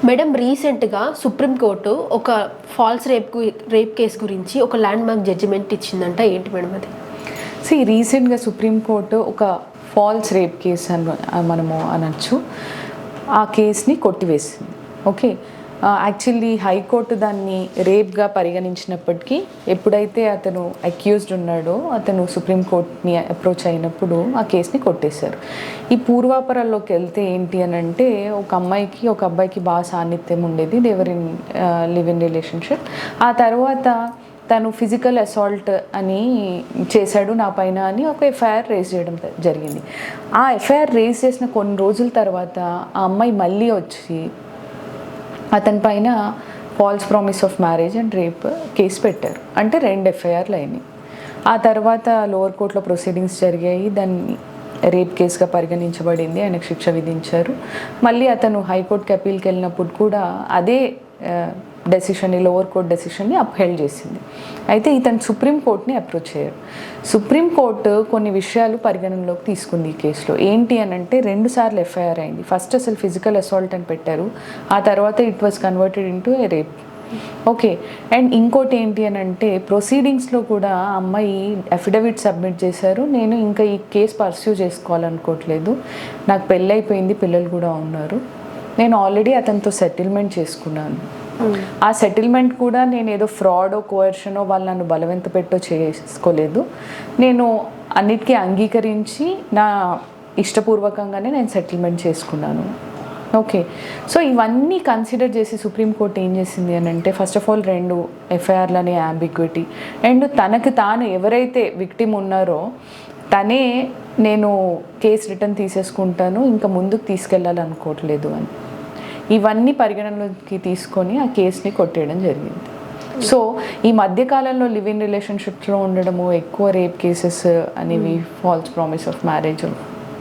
Madam రీసెంట్గా supreme court ఒక falls rape case గురించి ఒక ల్యాండ్ మార్క్ జడ్జిమెంట్ ఇచ్చిందంట. ఏంటి మేడం అది? రీసెంట్గా సుప్రీంకోర్టు ఒక ఫాల్స్ రేప్ కేసు అని మనము అనొచ్చు, ఆ కేసుని కొట్టివేసింది. ఓకే, యాక్చువల్లీ హైకోర్టు దాన్ని రేప్గా పరిగణించినప్పటికీ ఎప్పుడైతే అతను అక్యూజ్డ్ ఉన్నాడో అతను సుప్రీంకోర్టుని అప్రోచ్ అయినప్పుడు ఆ కేసుని కొట్టేశారు. ఈ పూర్వాపరాల్లోకి వెళ్తే ఏంటి అని అంటే, ఒక అమ్మాయికి ఒక అబ్బాయికి బాగా సాన్నిధ్యం ఉండేది, they were in live in relationship. ఆ తర్వాత తను ఫిజికల్ అసాల్ట్ అని చేశాడు నా పైన అని ఒక ఎఫ్ఐఆర్ రేజ్ చేయడం జరిగింది. ఆ ఎఫ్ఐఆర్ రేజ్ చేసిన కొన్ని రోజుల తర్వాత ఆ అమ్మాయి మళ్ళీ వచ్చి అతని పైన falls promise of marriage and rape case పెట్టారు. అంటే 2 ఎఫ్ఐఆర్లు అయినాయి. ఆ తర్వాత లోవర్ కోర్టులో ప్రొసీడింగ్స్ జరిగాయి, దాన్ని రేప్ కేసుగా పరిగణించబడింది, ఆయనకు శిక్ష విధించారు. మళ్ళీ అతను హైకోర్టుకి అప్పీల్కి వెళ్ళినప్పుడు కూడా అదే డెసిషన్ని, లోవర్ కోర్ట్ డెసిషన్ని అప్హెల్డ్ చేసింది. అయితే ఇతను సుప్రీంకోర్టుని అప్రోచ్ అయ్యారు. సుప్రీంకోర్టు కొన్ని విషయాలు పరిగణనలోకి తీసుకుంది ఈ కేసులో. ఏంటి అని అంటే, 2 సార్లు ఎఫ్ఐఆర్ అయింది. ఫస్ట్ అసలు ఫిజికల్ అసాల్ట్ అని పెట్టారు, ఆ తర్వాత it was converted into A rape. Okay, and ఇంకోటి ఏంటి అని అంటే, ప్రొసీడింగ్స్లో కూడా అమ్మాయి అఫిడవిట్ సబ్మిట్ చేశారు, నేను ఇంకా ఈ కేసు పర్స్యూ చేసుకోవాలనుకోవట్లేదు, నాకు పెళ్ళైపోయింది, పిల్లలు కూడా ఉన్నారు, నేను ఆల్రెడీ అతనితో సెటిల్మెంట్ చేసుకున్నాను, ఆ సెటిల్మెంట్ కూడా నేను ఏదో ఫ్రాడో కోయర్షనో వాళ్ళు నన్ను బలవంత పెట్టో చేసుకోలేదు, నేను అన్నిటికీ అంగీకరించి నా ఇష్టపూర్వకంగానే నేను సెటిల్మెంట్ చేసుకున్నాను. ఓకే, సో ఇవన్నీ కన్సిడర్ చేసి సుప్రీంకోర్టు ఏం చేసింది అని అంటే, first of all 2 ఎఫ్ఐఆర్లని ambiguity, and తనకు తాను ఎవరైతే విక్టిమ్ ఉన్నారో తనే నేను కేసు రిటర్న్ తీసేసుకుంటాను, ఇంకా ముందుకు తీసుకెళ్ళాలనుకోవట్లేదు అని, ఇవన్నీ పరిగణనలోకి తీసుకొని ఆ కేసుని కొట్టేయడం జరిగింది. సో ఈ మధ్యకాలంలో లివ్ ఇన్ రిలేషన్షిప్స్లో ఉండడము, ఎక్కువ రేప్ కేసెస్ అనేవి, ఫాల్స్ ప్రామిస్ ఆఫ్ మ్యారేజ్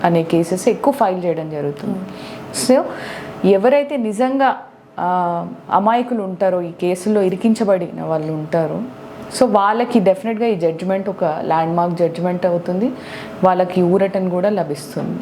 అనే కేసెస్ ఎక్కువ ఫైల్ చేయడం జరుగుతుంది. సో ఎవరైతే నిజంగా అమాయకులు ఉంటారో, ఈ కేసుల్లో ఇరికించబడిన వాళ్ళు ఉంటారో, సో వాళ్ళకి డెఫినెట్గా ఈ జడ్జిమెంట్ ఒక ల్యాండ్ మార్క్ జడ్జిమెంట్ అవుతుంది, వాళ్ళకి ఊరటను కూడా లభిస్తుంది.